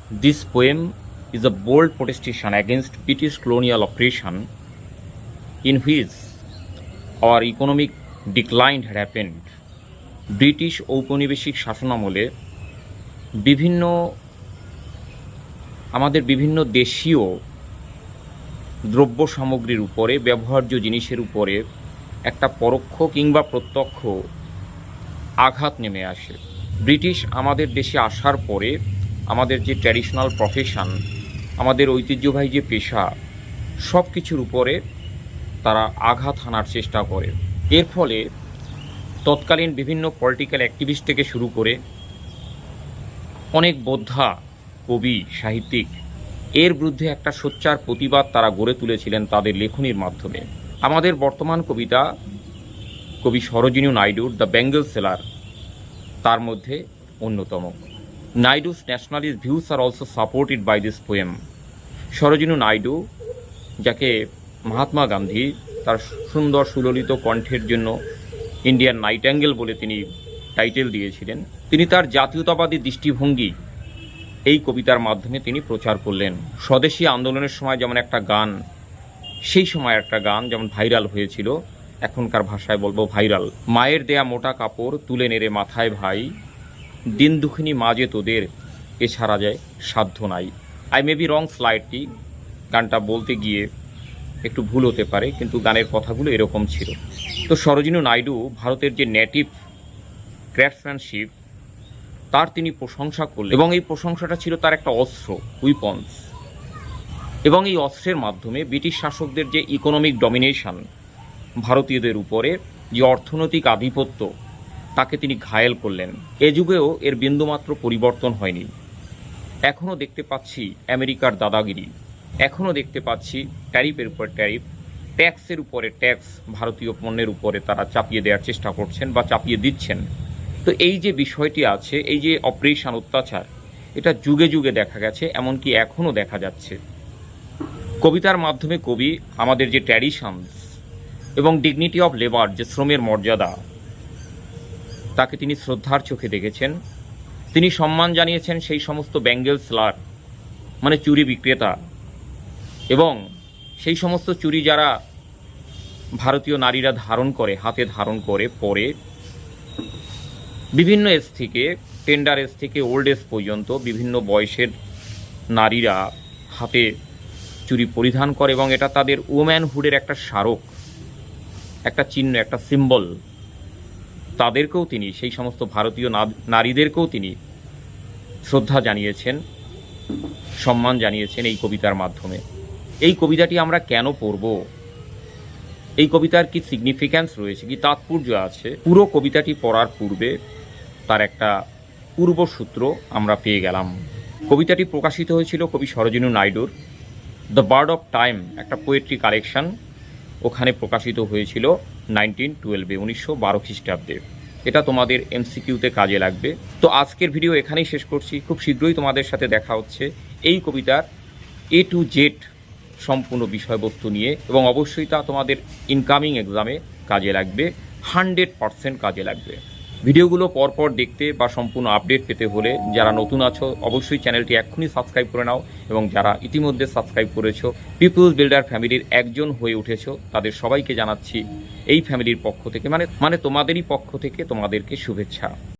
This poem is a bold protestation against British colonial oppression in which our economic decline had happened. British ঔপনিবেশিক শাসনামলে বিভিন্ন দেশীয় দ্রব্য সামগ্রীর উপরে, ব্যবহার্য জিনিসের উপরে একটা পরোক্ষ কিংবা প্রত্যক্ষ আঘাত নেমে আসে। ব্রিটিশ আমাদের দেশে আসার পরে আমাদের যে ট্র্যাডিশনাল প্রফেশন, আমাদের ঐতিহ্যবাহী যে পেশা, সব কিছুর উপরে তারা আঘাত হানার চেষ্টা করে। এর ফলে তৎকালীন বিভিন্ন পলিটিক্যাল অ্যাক্টিভিস্ট থেকে শুরু করে অনেক বোদ্ধা, কবি, সাহিত্যিক এর বিরুদ্ধে একটা সোচ্চার প্রতিবাদ তারা গড়ে তুলেছিলেন তাদের লেখনীর মাধ্যমে। আমাদের বর্তমান কবিতা কবি সরোজিনী নাইডুর দ্য বেঙ্গল সেলার তার মধ্যে অন্যতম। Naidu's nationalist views are also supported by this poem. Sarojini Naidu, যাকে মহাত্মা গান্ধী তার সুন্দর সুললিত কণ্ঠের জন্য ইন্ডিয়ান নাইটাঙ্গেল বলে তিনি টাইটেল দিয়েছিলেন, তিনি তার জাতীয়তাবাদী দৃষ্টিভঙ্গি এই কবিতার মাধ্যমে তিনি প্রচার করলেন। স্বদেশী আন্দোলনের সময় যেমন একটা গান, সেই সময় একটা গান যেমন ভাইরাল হয়েছিল, এখনকার ভাষায় বলবো ভাইরাল। মায়ের দেয়া মোটা কাপড় তুলে নেড়ে মাথায় ভাই, দিন দুঃখিনী মাঝে তোদের এছাড়া যায় সাধ্য নাই। I may be wrong slightly, গানটা বলতে গিয়ে একটু ভুল হতে পারে, কিন্তু গানের কথাগুলো এরকম ছিল। তো সরোজিনী নাইডু ভারতের যে নেটিভ ক্রাফটসম্যানশিপ তার তিনি প্রশংসা করলেন, এবং এই প্রশংসাটা ছিল তার একটা অস্ত্র, উইপন্স। এবং এই অস্ত্রের মাধ্যমে ব্রিটিশ শাসকদের যে ইকোনমিক ডমিনেশন, ভারতীয়দের উপরে যে অর্থনৈতিক আধিপত্য, তাকে তিনি ঘায়েল করলেন। এ যুগেও এর বিন্দুমাত্র পরিবর্তন হয়নি। এখনও দেখতে পাচ্ছি আমেরিকার দাদাগিরি, এখনও দেখতে পাচ্ছি ট্যারিফের উপর ট্যারিফ, ট্যাক্সের উপরে ট্যাক্স ভারতীয় পণ্যের উপরে তারা চাপিয়ে দেওয়ার চেষ্টা করছেন বা চাপিয়ে দিচ্ছেন। তো এই যে বিষয়টি আছে, এই যে অপারেশন, অত্যাচার, এটা যুগে যুগে দেখা গেছে, এমনকি এখনও দেখা যাচ্ছে। কবিতার মাধ্যমে কবি আমাদের যে ট্র্যাডিশনস এবং ডিগনিটি অফ লেবার, যে শ্রমের মর্যাদা, তাকে তিনি শ্রদ্ধার চোখে দেখেছেন। তিনি সম্মান জানিয়েছেন সেই সমস্ত বেঙ্গল সেলার, মানে চুরি বিক্রেতা, এবং সেই সমস্ত চুরি যারা ভারতীয় নারীরা ধারণ করে, হাতে ধারণ করে পরে, বিভিন্ন এজ থেকে, টেন্ডার এজ থেকে ওল্ড এজ পর্যন্ত বিভিন্ন বয়সের নারীরা হাতে চুরি পরিধান করে, এবং এটা তাদের ওম্যানহুডের একটা স্মারক, একটা চিহ্ন, একটা সিম্বল। তাদেরকেও তিনি, সেই সমস্ত ভারতীয় নারীদেরকেও তিনি শ্রদ্ধা জানিয়েছেন, সম্মান জানিয়েছেন এই কবিতার মাধ্যমে। এই কবিতাটি আমরা কেন পড়ব, এই কবিতার কি সিগনিফিক্যান্স রয়েছে, কি তাৎপর্য আছে, পুরো কবিতাটি পড়ার পূর্বে তার একটা পূর্বসূত্র আমরা পেয়ে গেলাম। কবিতাটি প্রকাশিত হয়েছিল কবি সরোজিনী নাইডুর দ্য বার্ড অফ টাইম, একটা পোয়েট্রি কালেকশন, ওখানে প্রকাশিত হয়েছিল 1912, 1912 খ্রিস্টাব্দে। এটা তোমাদের এমসিকিউতে কাজে লাগবে। তো আজকের ভিডিও এখানেই শেষ করছি। খুব শীঘ্রই তোমাদের সাথে দেখা হচ্ছে এই কবিতার A to Z সম্পূর্ণ বিষয়বস্তু নিয়ে, এবং অবশ্যই তা তোমাদের ইনকামিং এক্সামে কাজে লাগবে, 100% কাজে লাগবে। ভিডিওগুলো পরপর দেখতে বা সম্পূর্ণ আপডেট পেতে হলে যারা নতুন আছো অবশ্যই চ্যানেলটি এক্ষুনি সাবস্ক্রাইব করে নাও, এবং যারা ইতিমধ্যে সাবস্ক্রাইব করেছো, পিপলস বিল্ডার ফ্যামিলির একজন হয়ে উঠেছো, তাদের সবাইকে জানাচ্ছি এই ফ্যামিলির পক্ষ থেকে, মানে তোমাদেরই পক্ষ থেকে তোমাদেরকে শুভেচ্ছা।